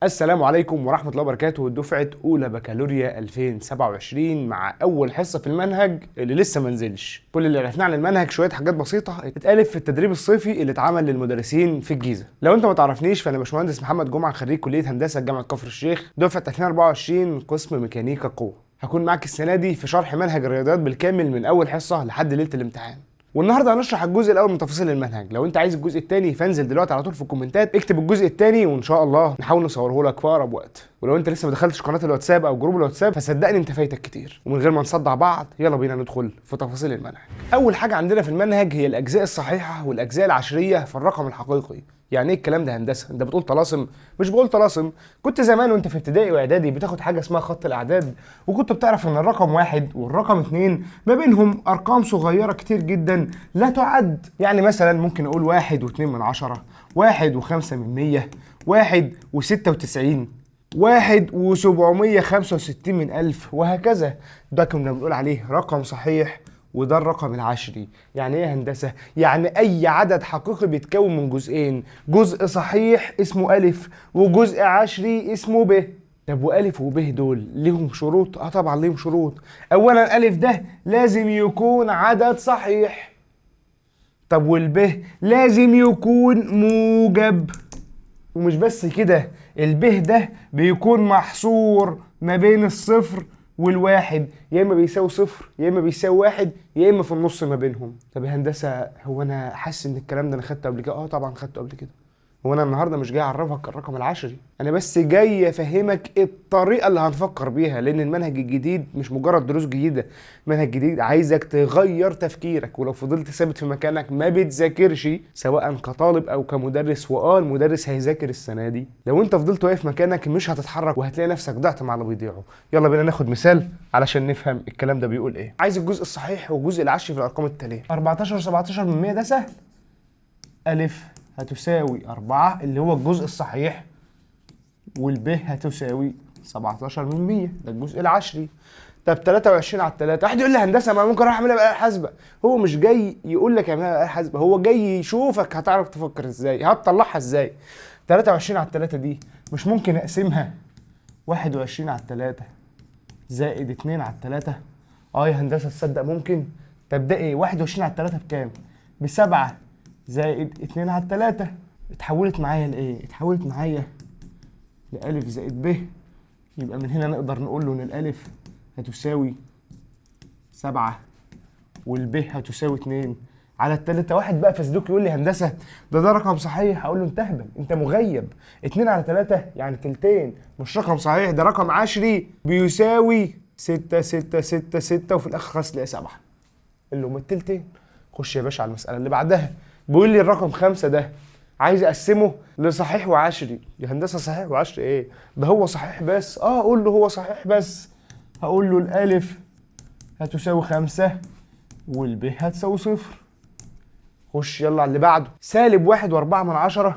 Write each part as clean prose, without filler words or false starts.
السلام عليكم ورحمة الله وبركاته. دفعة أولى بكالوريا 2027 مع أول حصة في المنهج اللي لسه منزلش. كل اللي عرفناه عن المنهج شوية حاجات بسيطة اتقالت في التدريب الصيفي اللي اتعمل للمدرسين في الجيزة. لو أنت ما تعرفنيش فأنا باشمهندس محمد جمعة، خريج كلية هندسة جامعة كفر الشيخ، دفعة 2024 قسم ميكانيكا قوة. هكون معاك السنة دي في شرح منهج الرياضيات بالكامل من أول حصة لحد ليلة الامتحان. والنهارده هنشرح الجزء الاول من تفاصيل المنهج. لو انت عايز الجزء الثاني فانزل دلوقتي على طول في الكومنتات اكتب الجزء الثاني وان شاء الله نحاول نصوره لك في اقرب وقت. ولو انت لسه ما دخلتش قناه الواتساب او جروب الواتساب فصدقني انت فايتك كتير. ومن غير ما نصدع بعض يلا بينا ندخل في تفاصيل المنهج. اول حاجه عندنا في المنهج هي الاجزاء الصحيحه والاجزاء العشريه في الرقم الحقيقي. يعني ايه الكلام ده هندسه؟ انت بتقول طلاسم؟ مش بقول طلاسم. كنت زمان وانت في ابتدائي واعدادي بتاخد حاجه اسمها خط الاعداد، وكنت بتعرف ان الرقم 1 والرقم 2 ما بينهم ارقام صغيره كتير جدا لا تعد. يعني مثلا ممكن اقول 1.2 1.5 1.96 1.765 وهكذا. ده كنا بنقول عليه رقم صحيح، وده الرقم العشري. يعني ايه هندسة؟ يعني اي عدد حقيقي بيتكون من جزئين، جزء صحيح اسمه الف وجزء عشري اسمه ب. طب والف وب دول ليهم شروط؟ اه طبعا ليهم شروط. اولا الف ده لازم يكون عدد صحيح. طب والب لازم يكون موجب. ومش بس كده، الب ده بيكون محصور ما بين الصفر والواحد، يا اما بيساوي صفر يا اما بيساوي واحد يا اما في النص ما بينهم. طب يا هندسه هو انا حاسس ان الكلام ده انا خدته قبل كده؟ اه طبعا خدته قبل كده. هو انا النهارده مش جاي اعرفك الرقم العشري، انا بس جاي افهمك الطريقه اللي هنفكر بيها، لان المنهج الجديد مش مجرد دروس جديده، منهج جديد عايزك تغير تفكيرك. ولو فضلت ثابت في مكانك ما بتذاكرش سواء كطالب او كمدرس، المدرس هيذاكر السنه دي، لو انت فضلت واقف مكانك مش هتتحرك وهتلاقي نفسك ضعت مع اللي بيضيعوا. يلا بينا ناخد مثال علشان نفهم الكلام ده بيقول ايه. عايز الجزء الصحيح والجزء العشري في الارقام التاليه. 14 17 من 100 ده سهل. الف هتساوي 4 اللي هو الجزء الصحيح، والب هتساوي 17 من 100 ده الجزء العشري. طب 23 على 3، واحد يقول لي هندسه ما ممكن اروح اعملها بآلة حاسبه. هو مش جاي يقول لك اعملها بآلة حاسبه، هو جاي يشوفك هتعرف تفكر ازاي، هتطلعها ازاي. 23 على 3 دي مش ممكن اقسمها 21 على 3 زائد 2 على 3؟ اه يا هندسه تصدق ممكن. طب ده ايه؟ 21 على 3 بكام؟ ب7 زائد 2 على 3. اتحولت معايا لايه؟ اتحولت معايا لألف زائد ب. يبقى من هنا نقدر نقول له ان الألف هتساوي 7 والب هتساوي 2 على 3. واحد بقى فاسدوك يقول لي هندسه ده رقم صحيح، هقول له انت اهبل، انت مغيب. 2 على 3 يعني تلتين، مش رقم صحيح، ده رقم عشري بيساوي 6 6 6 6 وفي الاخر خلاص تلاقي 7 اللي هم التلتين. خش يا باشا على المساله اللي بعدها. بيقول لي الرقم 5 ده عايز اقسمه لصحيح وعشري. يا هندسه صحيح وعشري ايه؟ ده هو صحيح بس. اقول له هو صحيح بس. هقول له الالف هتساوي 5 والب هتساوي 0. خش يلا على اللي بعده. -1.4.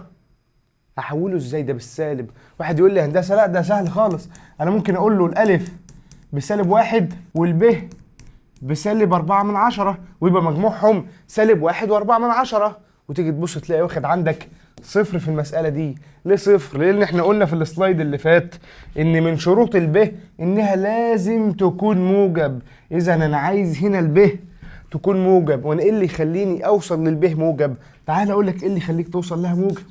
هحوله ازاي ده بالسالب؟ واحد يقول لي هندسه لا ده سهل خالص، انا ممكن اقول له الالف ب1 والب ب4، ويبقى مجموعهم -1.4. وتيجي تبص تلاقي واخد عندك صفر في المسألة دي. ليه صفر؟ لأن احنا قلنا في السلايد اللي فات إن من شروط الب إنها لازم تكون موجب. إذا أنا عايز هنا الب تكون موجب، وأنا إيه اللي يخليني أوصل للب موجب؟ تعال أقول لك إيه اللي يخليك توصل لها موجب.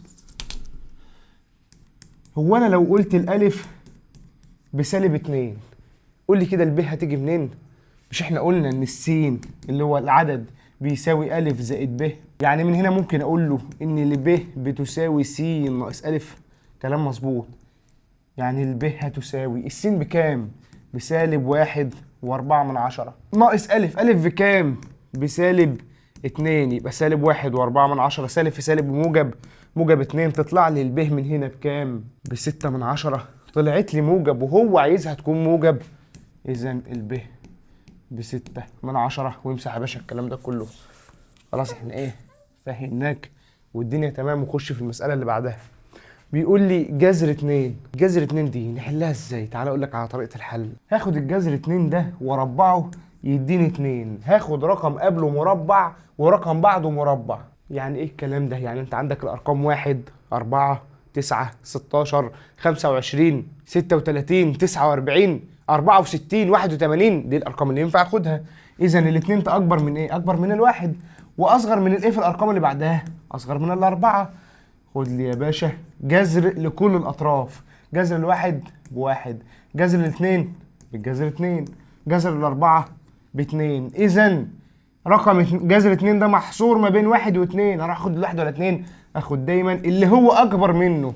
هو أنا لو قلت الألف ب2 قول لي كده الب هتيجي منين؟ مش احنا قلنا ان السين اللي هو العدد بيساوي ألف زائد ب؟ يعني من هنا ممكن اقول له ان اللي ب بتساوي س ناقص ألف. كلام مظبوط. يعني الب هتساوي السين بكام؟ ب1.4 ناقص ألف. ألف بكام؟ ب2، يبقى -1.4. سالب في سالب بموجب، موجب 2. تطلع لي الب من هنا بكام؟ ب6. طلعت لي موجب وهو عايزها تكون موجب. إذا الب ب6، وامسح يا باشا الكلام ده كله. خلاص احنا ايه فهمناك والدنيا تمام. وخش في المسألة اللي بعدها. بيقول لي جذر 2. جذر 2 دي نحلها ازاي؟ تعال اقول لك على طريقة الحل. هاخد الجذر 2 ده واربعه يديني 2. هاخد رقم قبله مربع ورقم بعده مربع. يعني ايه الكلام ده؟ يعني انت عندك الارقام 1 4 9 16 25 36 49 64 81 دي الارقام اللي ينفع اخدها. اذا الاثنين اكبر من ايه؟ اكبر من الواحد، واصغر من الايه في الارقام اللي بعدها؟ اصغر من الاربعه. خد لي يا باشا جذر لكل الاطراف. جذر الواحد بواحد، جذر الاثنين بالجذر اتنين، جذر الاربعه باتنين. اذا رقم جذر اتنين ده محصور ما بين واحد واتنين. هروح اخد الواحد ولا اتنين؟ اخد دايما اللي هو اكبر منه.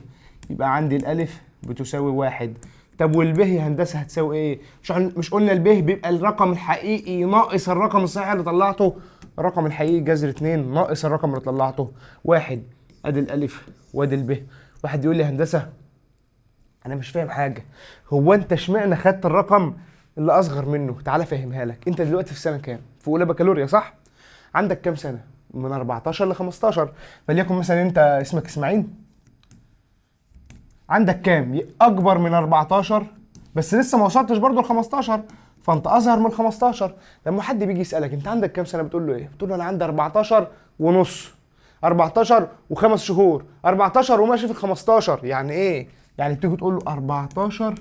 يبقى عندي الالف بتساوي واحد. طب والبه يا هندسه هتساوي ايه؟ مش قلنا البه بيبقى الرقم الحقيقي ناقص الرقم الصحيح اللي طلعته؟ الرقم الحقيقي جذر اتنين ناقص الرقم اللي طلعته واحد. ادي الالف وادي البه. واحد يقول لي هندسه انا مش فاهم حاجه، هو انت اشمعنى خدت الرقم اللي اصغر منه؟ تعالى فهمها لك. انت دلوقتي في سنه كام؟ في اولى بكالوريا صح؟ عندك كام سنه؟ من 14 ل 15. فليكن مثلا انت اسمك اسماعيل، عندك كام؟ اكبر من 14 بس لسه ما وصلتش برضه ل 15، فانت اصغر من 15. لما حد بيجي يسالك انت عندك كام سنه بتقول له ايه؟ بتقول له انا عندي 14 ونص، 14 وخمس شهور، 14 وماشي في ال 15. يعني ايه؟ يعني تيجي تقول له 14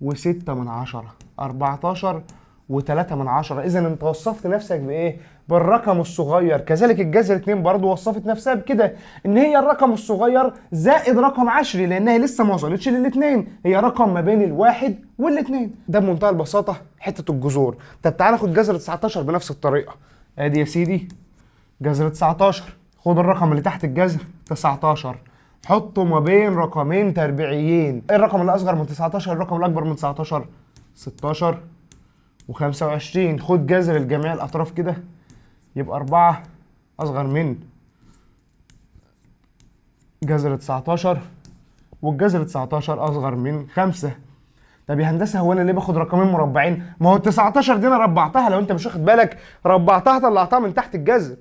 و6 من 10، 14 و3 من 10. اذا انت وصفت نفسك بايه؟ بالرقم الصغير. كذلك الجذر 2 برضه وصفت نفسها بكده، ان هي الرقم الصغير زائد رقم عشري، لانها لسه ما وصلتش للاثنين، هي رقم ما بين الواحد والاثنين. ده بمنتهى البساطه حته الجذور. طب تعالى ناخد جذر 19 بنفس الطريقه. ادي يا سيدي جذر 19. خد الرقم اللي تحت الجذر 19، حطه ما بين رقمين تربيعيين. ايه الرقم اللي اصغر من 19؟ الرقم الاكبر من 19 16 و25. خد جذر الجميع الاطراف كده، يبقى 4 اصغر من جذر 19 والجذر 19 اصغر من 5. طب يا هندسه هو انا ليه باخد رقمين مربعين؟ ما هو ال 19 دي انا ربعتها، لو انت مش واخد بالك ربعتها طلعتها من تحت الجذر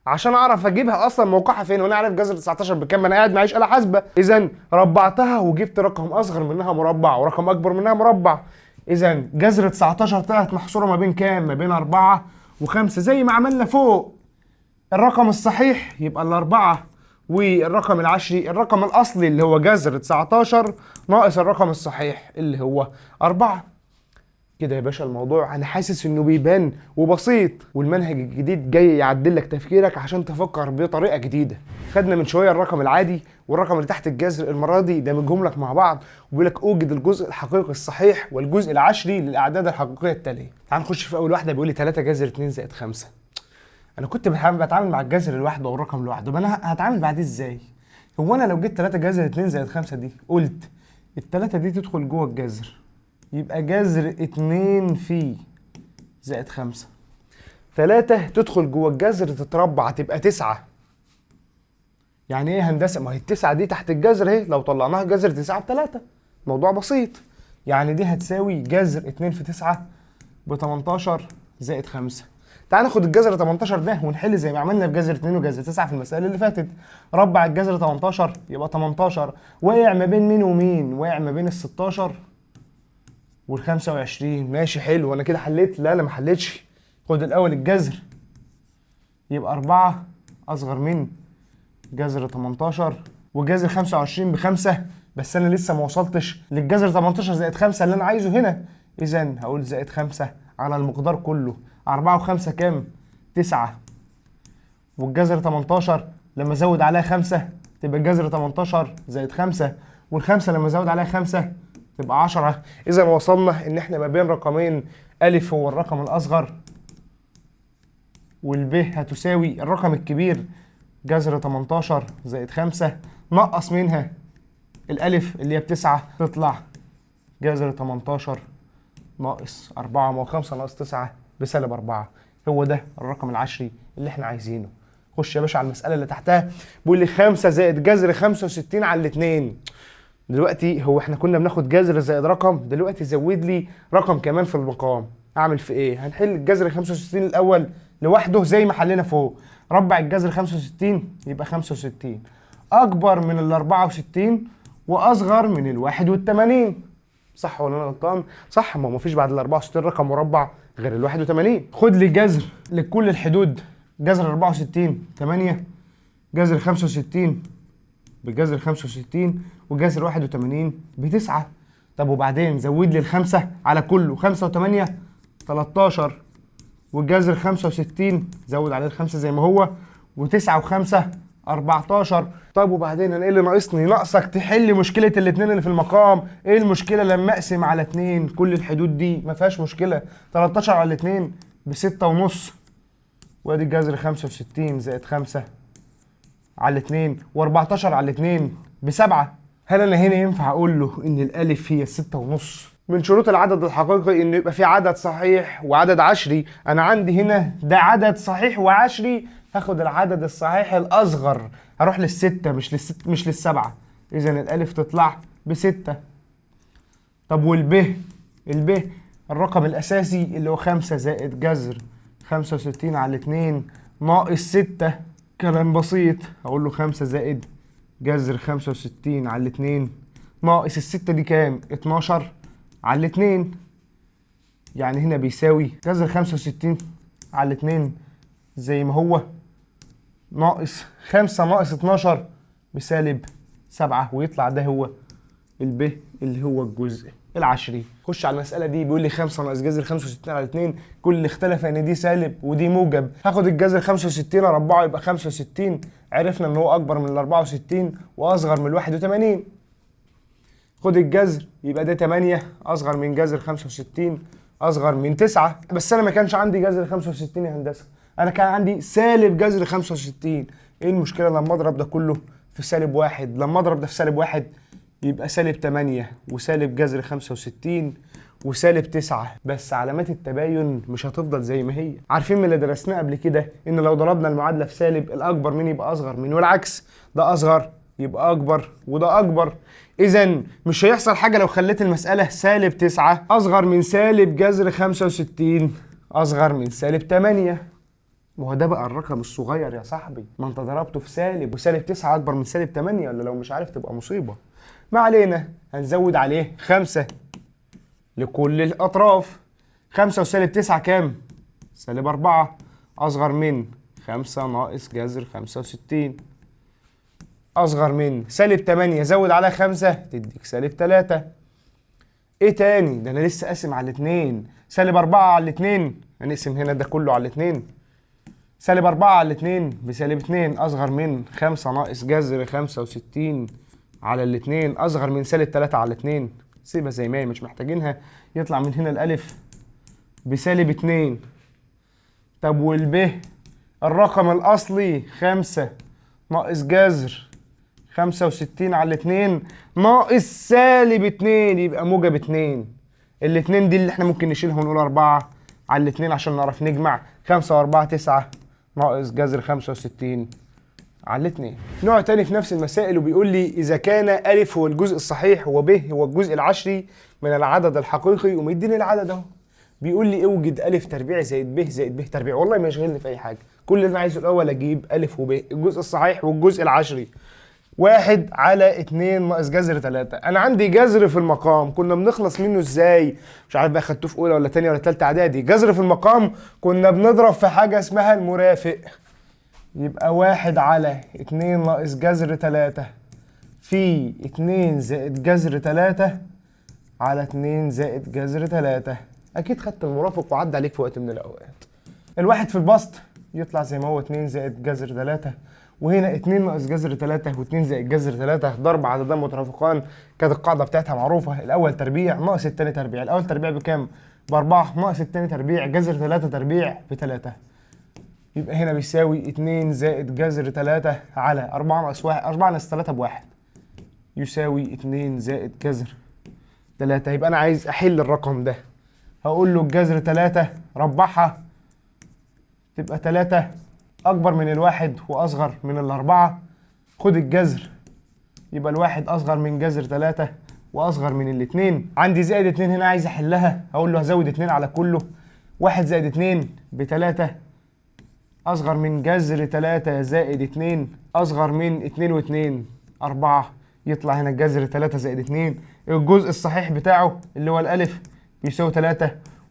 عشان اعرف اجيبها اصلا موقعها فين، وانا عارف جذر 19 بكام؟ انا قاعد معيش آلة حاسبة. اذا ربعتها وجبت رقم اصغر منها مربع ورقم اكبر منها مربع. اذا جذر 19 طلعت محصوره ما بين كام؟ ما بين 4 و5 زي ما عملنا فوق. الرقم الصحيح يبقى الاربعه، والرقم العشري الرقم الاصلي اللي هو جذر 19 ناقص الرقم الصحيح اللي هو 4. كده يا باشا الموضوع انا حاسس انه بيبان وبسيط، والمنهج الجديد جاي يعدل لك تفكيرك عشان تفكر بطريقه جديده. خدنا من شويه الرقم العادي والرقم اللي تحت الجذر، المره دي دمجهم لك مع بعض وبيقول لك اوجد الجزء الحقيقي الصحيح والجزء العشري للاعداد الحقيقيه التاليه. تعال نخش في اول واحده. بيقول لي 3 جذر 2 زائد 5. انا كنت بتعامل مع الجذر لوحده والرقم لوحده، ما انا هتعامل بعديه ازاي؟ هو انا لو جيت 3 جذر 2 زائد 5 دي قلت الثلاثه دي تدخل جوه الجذر، يبقى جذر 2 في زائد 5. 3 تدخل جوه الجذر تتربع تبقى 9. يعني ايه هندسه؟ ما هي ال9 دي تحت الجذر اهي، لو طلعناها جذر 9 ب3. موضوع بسيط. يعني دي هتساوي جذر 2 في 9 ب 18 زائد 5. تعال ناخد الجذر 18 ده ونحل زي ما عملنا في جذر 2 وجذر 9 في المسائل اللي فاتت. ربع الجذر 18 يبقى 18. واقع ما بين مين ومين؟ واقع ما بين ال 16 وال 25. ماشي حلو، انا كده حليت؟ لا انا ما حليتش. خد الاول الجذر، يبقى 4 اصغر من جذر 18 وجذر 25 ب5، بس انا لسه ما وصلتش للجذر 18 زائد 5 اللي انا عايزه هنا. اذا هقول زائد 5 على المقدار كله. 4 و5 كام؟ 9. والجذر 18 لما ازود عليها 5 تبقى الجذر 18 زائد 5، والخمسه لما ازود عليها 5 تبقى 10. اذا وصلنا ان احنا ما بين رقمين، الف هو الرقم الاصغر والب هتساوي الرقم الكبير جذر 18 زائد 5 نقص منها الالف اللي هي ب9 تطلع جذر 18 ناقص 4. ما هو 5 ناقص 9 بسالب 4. هو ده الرقم العشري اللي احنا عايزينه. خش يا باشا على المساله اللي تحتها. بيقول لي 5 زائد جذر 65 على الاثنين. دلوقتي هو احنا كنا بناخد جذر زائد رقم، دلوقتي زود لي رقم كمان في المقام. اعمل في ايه؟ هنحل الجذر 65 الاول لوحده زي ما حلينا فوق. ربع الجذر 65 يبقى 65 اكبر من ال 64 واصغر من ال 81. صح ولا انا غلطان؟ صح، ما هو مفيش بعد ال 64 رقم مربع غير ال 81. خد لي جذر لكل الحدود. جذر 64 8، جذر 65 بجذر 65 وجذر 81 ب9. طب وبعدين زود لي الخمسة على كله، 5 و8 13 وجذر 65 زود عليه الخمسة زي ما هو و9 و5 14. طب وبعدين انا ايه اللي ناقصني؟ ناقصك تحل مشكلة الاتنين اللي في المقام. ايه المشكلة لما اقسم على 2 كل الحدود دي؟ ما فيهاش مشكلة. 13 على 2 ب6.5 وادي الجذر 65 زائد 5 على 2 و14 على 2 ب7. هل انا هنا ينفع اقول له ان الالف هي 6.5؟ من شروط العدد الحقيقي انه يبقى في عدد صحيح وعدد عشري. انا عندي هنا ده عدد صحيح وعشري، هاخد العدد الصحيح الاصغر، هروح للستة مش للسبعة، اذا الالف تطلع ب6. طب الب الرقم الاساسي اللي هو 5 زائد جذر 65 على 2 ناقص 6. كلام بسيط، هقول له 5 زائد جذر 65 على 2 ناقص ال6 دي كام؟ 12 على 2. يعني هنا بيساوي جذر 65 على 2 زي ما هو ناقص 5 ناقص 12 بسالب 7، ويطلع ده هو الب اللي هو الجزء العشري. خش على المسألة دي، بيقول لي 5 ناقص جذر 65 على 2، كل اللي اختلف ان دي سالب ودي موجب. هاخد الجذر 65 اربعه يبقى 65، عرفنا ان هو اكبر من ال 64 واصغر من ال 81. خد الجذر يبقى ده 8 اصغر من جذر 65 اصغر من 9. بس انا ما كانش عندي جذر 65 يا هندسة، انا كان عندي سالب جذر 65. ايه المشكلة لما اضرب ده كله في سالب 1؟ لما اضرب ده في سالب 1 يبقى سالب 8 وسالب جذر 65 وسالب 9. بس علامات التباين مش هتفضل زي ما هي. عارفين من اللي درسناه قبل كده ان لو ضربنا المعادلة في سالب، الاكبر من يبقى اصغر من، والعكس، ده اصغر يبقى اكبر وده اكبر. اذا مش هيحصل حاجة لو خليت المسألة سالب 9 اصغر من سالب جذر 65 اصغر من سالب 8. ما هو ده بقى الرقم الصغير يا صاحبي، ما انت ضربته في سالب، وسالب 9 اكبر من سالب 8، ولا لو مش عارف تبقى مصيبة. ما علينا، هنزود عليه 5 لكل الأطراف. 5 وسالب 9 كام؟ سالب 4 أصغر من 5 ناقص جذر 65 أصغر من سالب 8 زود على 5 تديك سالب 3. إيه تاني؟ ده أنا لسه قاسم على 2. سالب 4 على 2 هنقسم هنا ده كله على 2. سالب 4 على 2 بسالب 2 أصغر من 5 ناقص جذر 65 على 2 أصغر من سالب 3 على 2. سيبها زي ما هي مش محتاجينها. يطلع من هنا الألف بسالب 2. طب والب الرقم الأصلي 5 ناقص جذر 65 على 2 ناقص سالب 2، يبقى موجب 2. الاتنين دي اللي احنا ممكن نشيلها ونقول 4 على 2 عشان نعرف نجمع. 5 و4 9 ناقص جذر 65 على 2. نوع تاني في نفس المسائل وبيقول لي إذا كان أ هو الجزء الصحيح وب هو الجزء العشري من العدد الحقيقي، ومديني العدد أهو. بيقول لي اوجد أ تربيع زائد ب زائد ب تربيع. والله ما يشغلني في أي حاجة، كل اللي أنا عايزه الأول أجيب أ وب الجزء الصحيح والجزء العشري. 1 على 2 ناقص جذر 3. أنا عندي جذر في المقام كنا بنخلص منه إزاي؟ مش عارف بقى خدته في أولى ولا تانية ولا تالتة إعدادي. جذر في المقام كنا بنضرب في حاجة اسمها المرافق. يبقى 1 على 2 ناقص جذر 3 في 2 زائد جذر 3 على 2 زائد جذر 3. أكيد خدت المرافق وعدى عليك في وقت من الأوقات. الواحد في البسط يطلع زي ما هو 2 زائد جذر 3، وهنا 2 ناقص جذر 3 و2 زائد جذر 3 ضرب عددان مترافقان. كانت القاعدة بتاعتها معروفة، الأول تربيع ناقص التاني تربيع. الأول تربيع بكام؟ ب4 ناقص التاني تربيع جذر 3 تربيع ب3. يبقى هنا بيساوي 2 زائد جذر 3 على 4 ناقص 1، 4 ناقص 3 ب1 يساوي 2 زائد جذر 3. يبقى أنا عايز أحل الرقم ده، هقول له الجذر 3 ربعها تبقى 3 أكبر من الواحد وأصغر من الأربعة. خد الجذر يبقى الواحد أصغر من جذر 3 وأصغر من الاتنين. عندي زائد 2 هنا عايز أحلها، هقول له هزود 2 على كله. 1 زائد 2 ب3 أصغر من جذر 3 زائد 2 أصغر من 2 و2 4. يطلع هنا الجذر 3 زائد 2 الجزء الصحيح بتاعه اللي هو الألف بيساوي 3،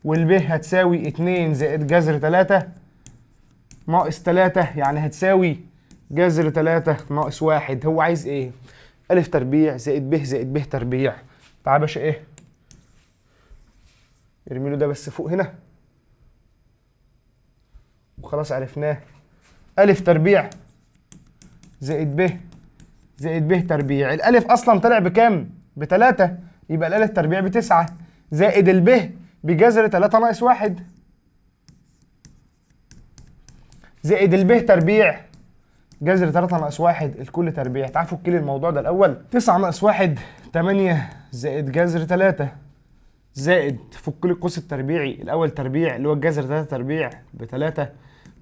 والب هتساوي 2 زائد جذر 3 ناقص 3، يعني هتساوي جذر 3 ناقص 1. هو عايز ايه؟ أ تربيع زائد ب زائد ب تربيع. تعال يا باشا ايه؟ ارمي له ده بس فوق هنا وخلاص عرفناه. أ تربيع زائد ب زائد ب تربيع. الألف أصلا طلع بكام؟ ب3، يبقى الألف تربيع ب9 زائد الب بجذر 3 ناقص 1 زائد الب تربيع جذر 3 ناقص 1 الكل تربيع. تعال فك لي الموضوع ده الأول. 9 ناقص 1 8 زائد جذر 3 زائد فك لي القوس التربيعي، الأول تربيع اللي هو الجذر 3 تربيع ب3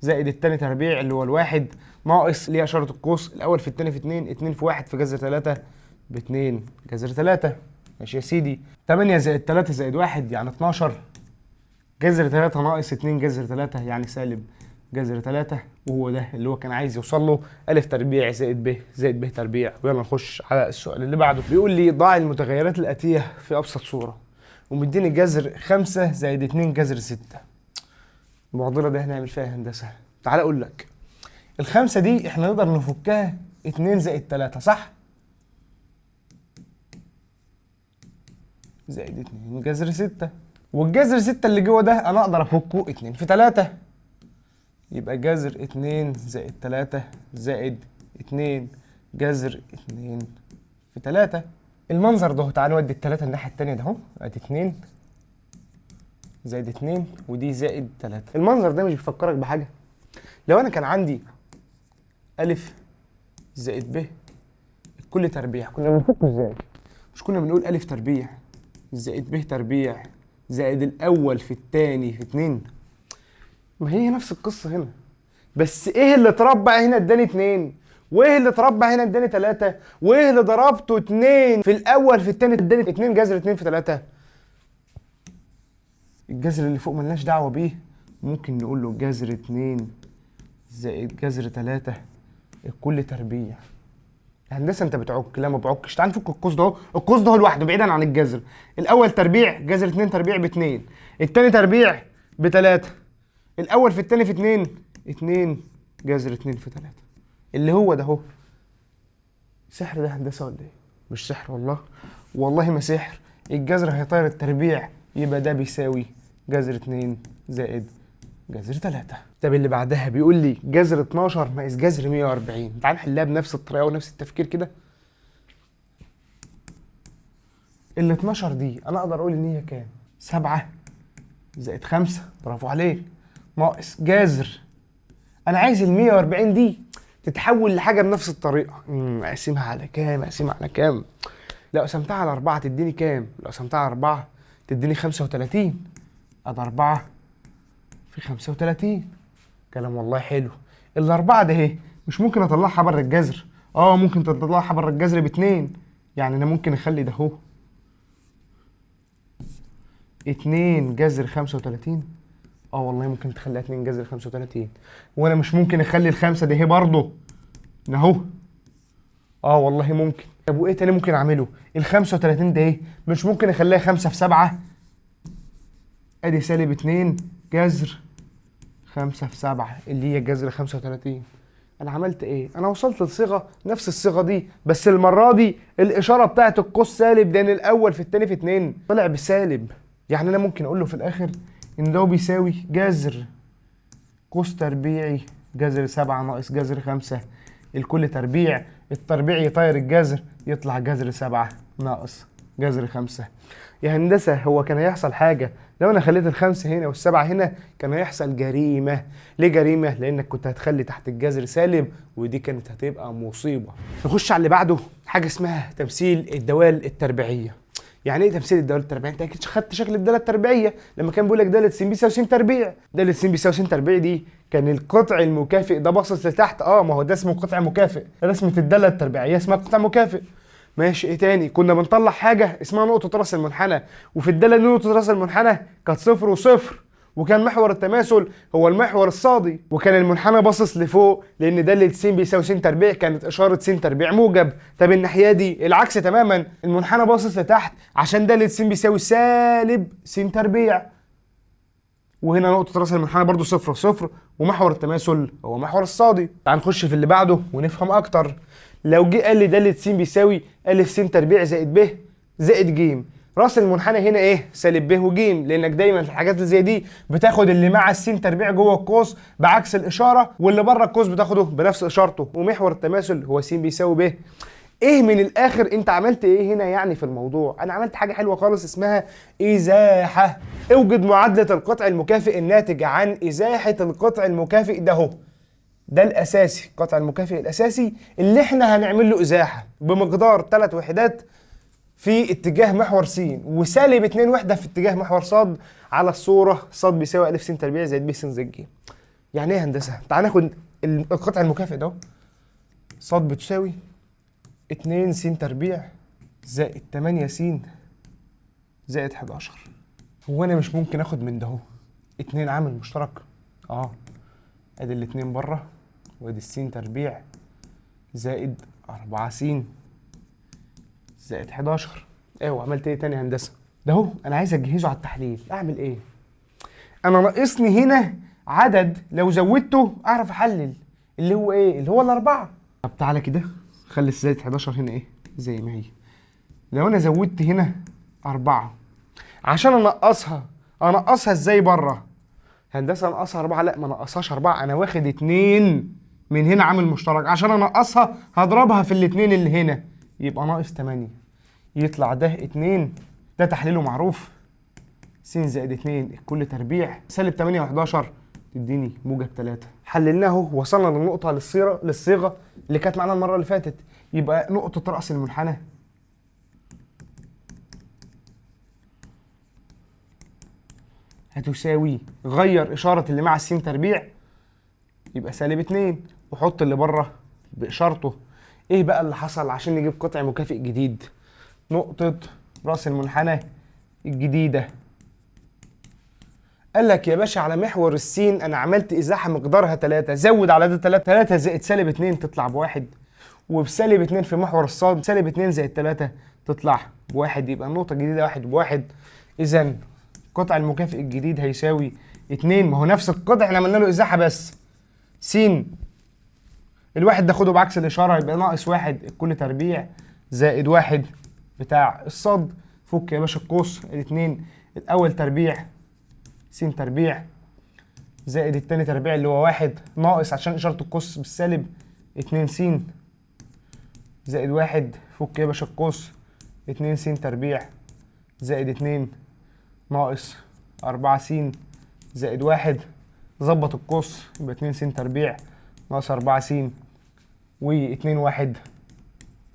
زائد التاني تربيع اللي هو الواحد ناقص اللي هي إشارة القوس، الأول في التاني في 2 2 في 1 في جذر 3 ب2 جذر 3. ماشي يا سيدي. 8 زائد 3 زائد 1 يعني 12 جذر 3 ناقص 2 جذر 3 يعني سالب جذر 3. وهو ده اللي هو كان عايز يوصل له، أ تربيع زائد ب زائد ب تربيع. ويلا نخش على السؤال اللي بعده. بيقول لي ضع المتغيرات الآتية في أبسط صورة، ومديني جذر 5 زائد 2 جذر 6. المعضلة دي هنعمل فيها هندسة. تعال أقول لك، الخمسة دي احنا نقدر نفكها 2 زائد 3 صح؟ زائد 2 جذر 6، والجذر 6 اللي جوه ده انا اقدر افكه 2 في 3، يبقى جذر 2 زائد 3 زائد 2 جذر 2 في 3. المنظر ده تعالى نودي ال3 الناحية التانية ده اهو، ادي 2 زائد 2 ودي زائد 3. المنظر ده مش بيفكرك بحاجة؟ لو انا كان عندي أ زائد ب الكل تربيع كنا بنفكه ازاي؟ مش كنا بنقول أ تربيع زائد ب تربيع زائد الأول في التاني في 2؟ ما هي نفس القصة هنا، بس ايه اللي اتربع هنا اداني 2، وايه اللي اتربع هنا اداني 3، وايه اللي ضربته 2 في الأول في التاني اداني 2 جذر 2 في 3؟ الجذر اللي فوق ملناش دعوة بيه، ممكن نقول له جذر 2 زائد جذر 3 الكل تربيع. هندسه انت بتعك؟ لا ما بعكش. تعال نفك القوس ده اهو، القوس ده لوحده بعيدا عن الجذر. الاول تربيع جذر 2 تربيع ب2، الثاني تربيع ب3، الاول في الثاني في 2 2 جذر 2 في 3 اللي هو ده اهو. سحر ده هندسه ولا ايه؟ مش سحر والله، والله ما سحر. الجذر هيطير التربيع، يبقى ده بيساوي جذر 2 زائد جذر 3. طب اللي بعدها بيقول لي جذر 12 ناقص جذر 140. تعال نحلها بنفس الطريقه ونفس التفكير كده. ال 12 دي انا اقدر اقول ان هي كام؟ 7 زائد 5 برافو عليك ناقص جذر، انا عايز ال 140 دي تتحول لحاجه بنفس الطريقه. اقسمها على كام؟ اقسمها على كام؟ لو قسمتها على 4 تديني كام؟ لو قسمتها على 4 تديني 35. ادي 4 في 35. كلام والله حلو. الاربعه ده اهي مش ممكن اطلعها بره الجذر؟ ممكن تطلعها بره الجذر ب2، يعني انا ممكن اخلي ده اهو 2 جذر 35. والله ممكن تخليها 2 جذر 35. وانا مش ممكن اخلي الخمسه دي اهي برضه اهو؟ والله ممكن. طب وايه تاني ممكن اعمله؟ ال 35 ده ايه مش ممكن اخليها 5 في 7؟ ادي سالب 2 جذر 5 في 7 اللي هي جذر 35. انا عملت ايه؟ انا وصلت لصيغه نفس الصيغه دي، بس المره دي الاشاره بتاعت القوس سالب لان الاول في الثاني في 2 طلع بسالب. يعني انا ممكن اقول له في الاخر ان ده بيساوي جذر قوس تربيعي جذر 7 ناقص جذر 5 الكل تربيع. التربيع يطير الجذر يطلع جذر 7 ناقص جذر 5. يا هندسه هو كان هيحصل حاجه لو انا خليت ال5 هنا وال7 هنا؟ كان هيحصل جريمه. ليه جريمه؟ لانك كنت هتخلي تحت الجذر سالب، ودي كانت هتبقى مصيبه. نخش على اللي بعده، حاجه اسمها تمثيل الدوال التربيعيه. يعني ايه تمثيل الدوال التربيعيه؟ انت اكيد خدت شكل الداله التربيعيه لما كان بيقول لك داله س بيساوي س تربيع. داله س بيساوي س تربيع دي كان القطع المكافئ ده باصص لتحت. ما هو ده اسمه قطع مكافئ، رسمه الداله التربيعيه اسمها قطع مكافئ. ماشي. ايه تاني؟ كنا بنطلع حاجه اسمها نقطه راس المنحنى، وفي الداله نقطه راس المنحنى كانت 0 وصفر، وكان محور التماثل هو المحور الصادي، وكان المنحنى باصص لفوق لان داله س بيساوي س تربيع كانت اشاره س تربيع موجب. طب الناحيه دي العكس تماما، المنحنى باصص لتحت عشان داله س بيساوي سالب س تربيع، وهنا نقطة راس المنحنى برضو صفر صفر، ومحور التماثل هو محور الصادي. تعال نخش في اللي بعده ونفهم أكتر. لو جه قال لي دالة س بيساوي أ س تربيع زائد ب زائد ج، راس المنحنى هنا ايه؟ سالب ب وج، لانك دايما في الحاجات اللي زي دي بتاخد اللي مع السين تربيع جوه القوس بعكس الاشاره، واللي بره القوس بتاخده بنفس اشارته. ومحور التماثل هو س بيساوي ب. ايه من الاخر انت عملت ايه هنا يعني في الموضوع؟ انا عملت حاجه حلوه خالص اسمها ازاحه. اوجد معادله القطع المكافئ الناتج عن ازاحه القطع المكافئ ده اهو. ده الاساسي، القطع المكافئ الاساسي اللي احنا هنعمل له ازاحه بمقدار 3 وحدات في اتجاه محور س، وسالب 2 وحده في اتجاه محور ص، على الصوره ص بيساوي أ س تربيع زائد ب س زائد ج. يعني ايه هندسه؟ تعال ناخد القطع المكافئ ده. ص بتساوي 2 س تربيع زائد 8 س زائد 11. هو انا مش ممكن اخد من ده 2 عامل مشترك؟ ادي الاتنين بره، وادي الس تربيع زائد 4 س زائد 11. وعملت ايه تاني هندسه؟ ده اهو انا عايز اجهزه على التحليل. اعمل ايه؟ انا ناقصني هنا عدد لو زودته اعرف احلل، اللي هو ايه؟ اللي هو الاربعه. طب تعالى كده خلي الزائد 11 هنا ايه؟ زي ما هي. لو انا زودت هنا 4 عشان انقصها ازاي بره؟ هندسه انقصها 4؟ لا، ما انقصهاش 4، انا واخد 2 من هنا عامل مشترك، عشان انقصها هضربها في الاثنين اللي هنا، يبقى ناقص 8. يطلع ده 2، ده تحليله معروف، س زائد 2 الكل تربيع سالب 8 و11 تديني موجب 3. حللناه اهو، وصلنا للنقطة للصيغة اللي كانت معانا المرة اللي فاتت. يبقى نقطة رأس المنحنى هتساوي، غير إشارة اللي مع الس تربيع يبقى سالب 2، وحط اللي بره بإشارته. ايه بقى اللي حصل عشان نجيب قطع مكافئ جديد؟ نقطة رأس المنحنى الجديدة. قال لك يا باشا على محور السين انا عملت ازاحة مقدارها 3، زود على ده 3، 3 زائد سالب 2 تطلع بواحد، وبسالب 2 في محور الصاد سالب 2 زائد 3 تطلع بواحد، يبقى النقطة الجديدة 1 بواحد. إذا القطع المكافئ الجديد هيساوي 2. ما هو نفس القطع احنا عملنا له ازاحة بس. س الواحد ده خده بعكس الإشارة، يبقى ناقص 1 الكل تربيع زائد 1 بتاع الصاد. فك يا باشا القوس، ال2 الأول تربيع س تربيع زائد التاني تربيع اللي هو 1 ناقص عشان إشارة القوس بالسالب 2 س زائد 1. فك يا باشا القوس، 2 س تربيع زائد 2 ناقص 4 س زائد 1. ظبط القوس يبقى 2 س تربيع ناقص 4 س و2 1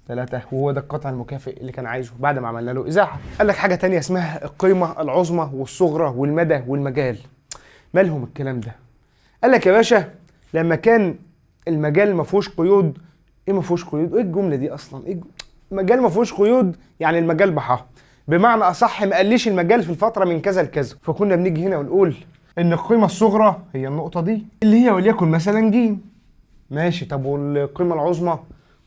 3. وهو ده القطع المكافئ اللي كان عايزه بعد ما عملنا له ازاحه. قال لك حاجه تانية اسمها القيمه العظمى والصغرى والمدى والمجال. مالهم الكلام ده؟ قال لك يا باشا لما كان المجال ما فيهوش قيود. ايه ما فيهوش قيود؟ ايه الجمله دي اصلا؟ ايه المجال ما فيهوش قيود؟ يعني المجال بحاه، بمعنى اصح ما قاليش المجال في الفتره من كذا لكذا. فكنا بنيجي هنا ونقول ان القيمه الصغرى هي النقطه دي اللي هي وليكن مثلا ج. ماشي. طب والقيمه العظمى؟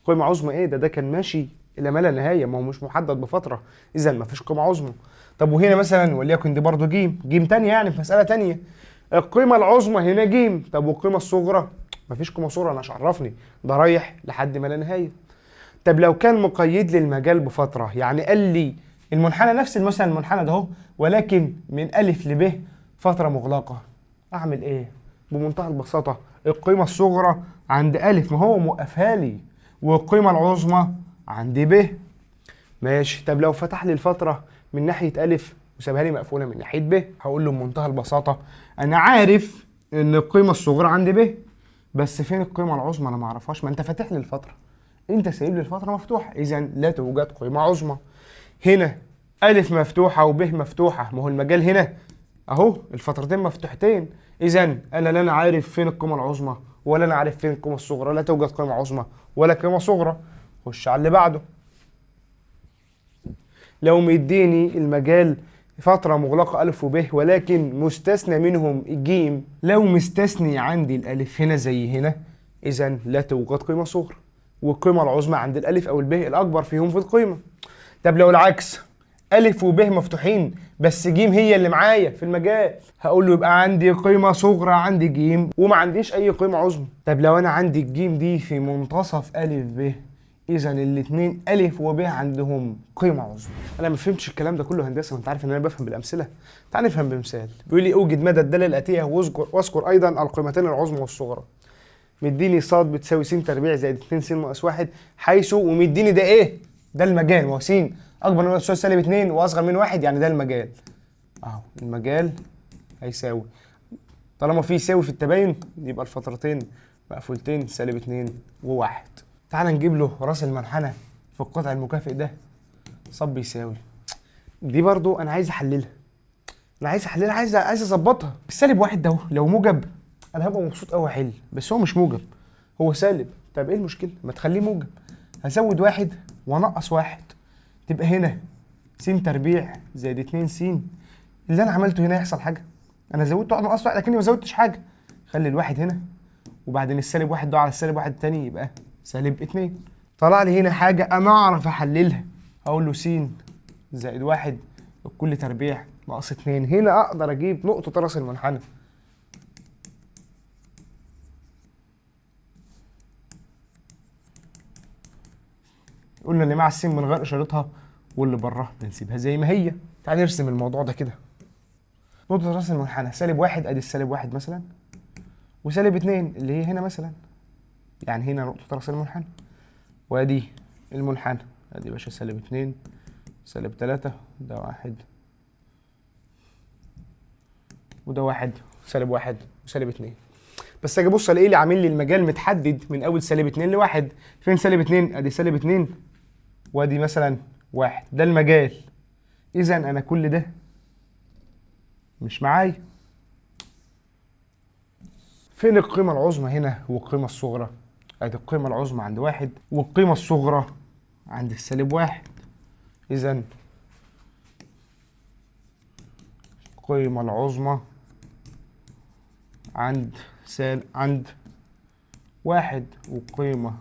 قيمه عظمى ايه ده كان ماشي الى ما لا نهايه، ما هو مش محدد بفتره، اذا ما فيش قيمه عظمى. طب وهنا مثلا وليكن دي برضو ج تانية، يعني في مساله تانية القيمه العظمى هنا ج. طب والقيمه الصغرى؟ ما فيش قيمه صغرى، انا مش عرفني، ده رايح لحد ما لا نهايه. طب لو كان مقيد لي المجال بفتره، يعني قال لي المنحنى نفس مثلا المنحنى ده اهو، ولكن من الف لب فتره مغلقه، اعمل ايه؟ بمنتهى البساطه القيمه الصغرى عند الف، ما هو موقفها لي، والقيمه العظمى عند ب. ماشي. طب لو فتح لي الفتره من ناحيه الف وسابها لي مقفوله من ناحيه ب، هقول له بمنتهى البساطه انا عارف ان القيمه الصغرى عند ب، بس فين القيمه العظمى؟ انا ما اعرفهاش، ما انت فاتح لي الفتره، انت سايب لي الفتره مفتوحه، اذا لا توجد قيمه عظمى. هنا الف مفتوحه وب مفتوحه، ما هو المجال هنا اهو الفترتين مفتوحتين، اذا انا لا انا عارف فين القيمه العظمى ولا انا عارف فين القيمه الصغرى، لا توجد قيمه عظمى ولا قيمه صغرى. خش على اللي بعده. لو مديني المجال فترة مغلقة ألف وب ولكن مستثنى منهم الجيم، لو مستثني عندي الألف هنا زي هنا، إذا لا توجد قيمة صغرى، والقيمة العظمى عند الألف أو الب الأكبر فيهم في القيمة. طب لو العكس، ألف وب مفتوحين بس ج هي اللي معايا في المجال. هقول له يبقى عندي قيمة صغرى عند ج وما عنديش أي قيمة عظمى. طب لو أنا عندي الجيم دي في منتصف ألف ب، إذا الاتنين ألف وب عندهم قيمة عظمى. أنا ما فهمتش الكلام ده كله هندسة، وأنت عارف إن أنا بفهم بالأمثلة. تعال نفهم بمثال. بيقول لي أوجد مدى الدالة الآتية واذكر أيضا القيمتين العظمى والصغرى. مديني ص بتساوي س تربيع زائد 2 س ناقص 1 حيث، ومديني ده ايه؟ ده المجال. ما هو س اكبر من ناقص سالب 2 واصغر من 1 يعني ده المجال. اهو المجال هيساوي، طالما في يساوي في التباين يبقى الفترتين مقفولتين سالب 2 و1. تعال نجيب له راس المنحنى في القطع المكافئ ده. ص بيساوي دي برضو انا عايز احللها. عايز اظبطها. السالب 1 ده لو موجب انا هبقى مبسوط قوي احل، بس هو مش موجب، هو سالب. طب ايه المشكله؟ ما تخليه موجب. هزود 1 وانقص 1 تبقى هنا س تربيع زائد 2 س. اللي انا عملته هنا يحصل حاجه؟ انا زودت واحد نقصت واحد لكني ما زودتش حاجه. خلي الواحد هنا وبعدين السالب 1 ده على السالب 1 التاني يبقى سالب 2. طلع لي هنا حاجه انا اعرف احللها. هقول له س زائد 1 الكل تربيع ناقص 2. هنا اقدر اجيب نقطه راس المنحنى. قلنا اللي مع السين من غير اشارتها واللي براها بنسيبها زي ما هي. تعال نرسم الموضوع ده كده. نقطة راس المنحنى سالب 1 ادي السالب 1 مثلا، وسالب 2 اللي هي هنا مثلا، يعني هنا نقطة راس المنحنى، وادي المنحنى ادي يا باشا سالب 2 سالب 3 ده 1 وده 1 سالب 1 وسالب 2. بس اجي ابص الاقي لي عامل لي المجال متحدد من اول سالب 2 ل1. فين سالب 2؟ ادي سالب 2 وادي مثلا 1 ده المجال. اذا انا كل ده مش معايا. فين القيمة العظمى هنا والقيمة الصغرى؟ ادي القيمة العظمى عند 1 والقيمة الصغرى عند السالب 1. اذا القيمة العظمى عند عند 1 والقيمة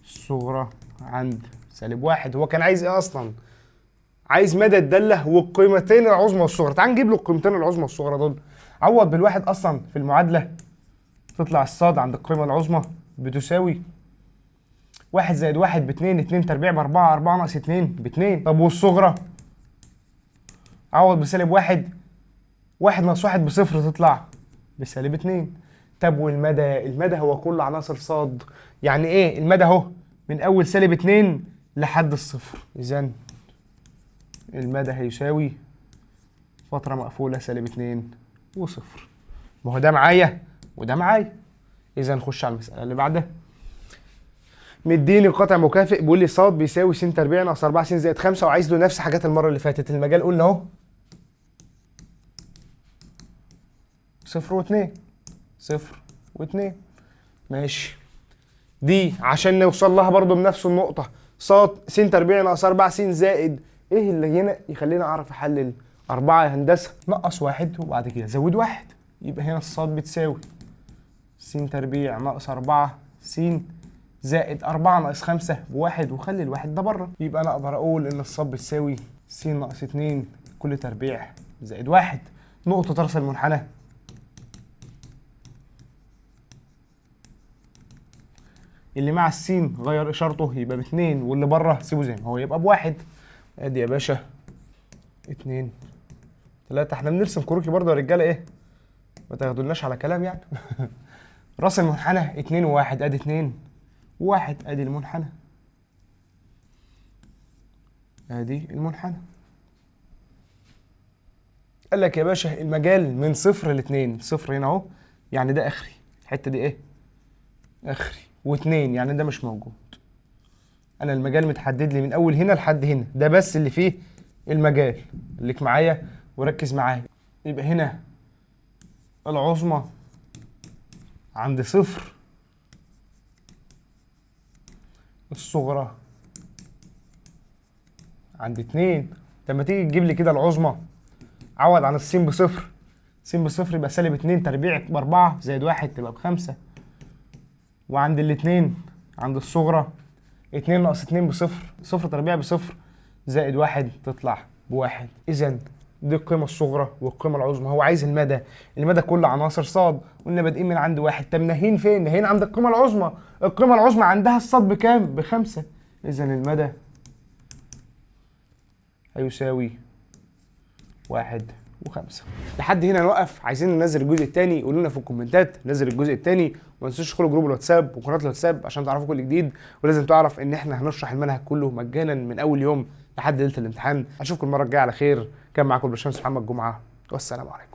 الصغرى عند سالب 1. هو كان عايز ايه اصلا؟ عايز مدى الدالة والقيمتين العظمى والصغرى. تعال نجيب له القيمتين العظمى والصغرى دول. عوض بالواحد اصلا في المعادلة تطلع الصاد عند القيمة العظمى بتساوي 1 زائد 1 ب2، 2 تربيع ب4، 4 ناقص 2 ب2. طب والصغرى؟ عوض بسالب 1، 1 ناقص 1 بصفر تطلع بسالب 2. طب والمدى؟ المدى هو كل عناصر صاد. يعني ايه المدى؟ اهو من اول سالب 2 لحد الصفر. اذا المدى هيساوي فترة مقفولة سالب 2 وصفر. ما هو ده معايا وده معايا. اذا نخش على المسألة اللي بعدها. مديني قطع مكافئ بيقول لي ص بيساوي س تربيع ناقص 4 س زائد 5 وعايز له نفس حاجات المرة اللي فاتت. المجال قلنا اهو 0 و2 0 و2 ماشي. دي عشان نوصل لها برضو بنفس النقطة ص س تربيع ناقص 4 س زائد ايه اللي هنا يخليني اعرف احلل 4 يا هندسة؟ نقص 1 وبعد كده زود 1. يبقى هنا الص بتساوي س تربيع ناقص 4 س زائد 4 ناقص 5 ب1 وخلي الواحد ده بره. يبقى انا اقدر اقول ان الص بتساوي س ناقص 2 كل تربيع زائد 1. نقطة راس المنحنى اللي مع السين غير اشارته يبقى ب2 واللي بره سيبه زي ما هو يبقى ب1. ادي يا باشا 2 3. احنا بنرسم كروكي برضه يا رجاله، ايه ما تاخدولناش على كلام يعني. راس المنحنى 2 و1 ادي 2 و1 ادي المنحنى ادي المنحنى. قال لك يا باشا المجال من 0 ل2. 0 هنا اهو يعني ده اخري، الحته دي ايه؟ اخري. و2 يعني ده مش موجود. انا المجال متحدد لي من اول هنا لحد هنا، ده بس اللي فيه المجال. خليك معايا وركز معايا. يبقى هنا العظمى عند 0، الصغرى عند 2. لما تيجي تجيب لي كده العظمى عوض عن السين بصفر. س بصفر يبقى سالب 2 تربيع ب4 زائد 1 تبقى ب5. وعند الاتنين عند الصغرى 2 ناقص 2 بصفر، صفر تربيع بصفر زائد 1 تطلع بواحد. اذا دي القيمة الصغرى والقيمة العظمى. هو عايز المدى، المدى كل عناصر صاد، قلنا بادئين من عند واحد. طب ناهين فين؟ ناهين عند القيمة العظمى. القيمة العظمى عندها الصاد بكام؟ ب5. اذا المدى هيساوي 1 و5. لحد هنا نوقف. عايزين ننزل الجزء الثاني؟ قولوا لنا في الكومنتات ننزل الجزء الثاني. وما تنسوش تدخلوا جروب الواتساب وقناه الواتساب عشان تعرفوا كل جديد. ولازم تعرف ان احنا هنشرح المنهج كله مجانا من اول يوم لحد ليله الامتحان. اشوفكم المره الجايه على خير. كان معاكم الباشمهندس محمد جمعه، والسلام عليكم.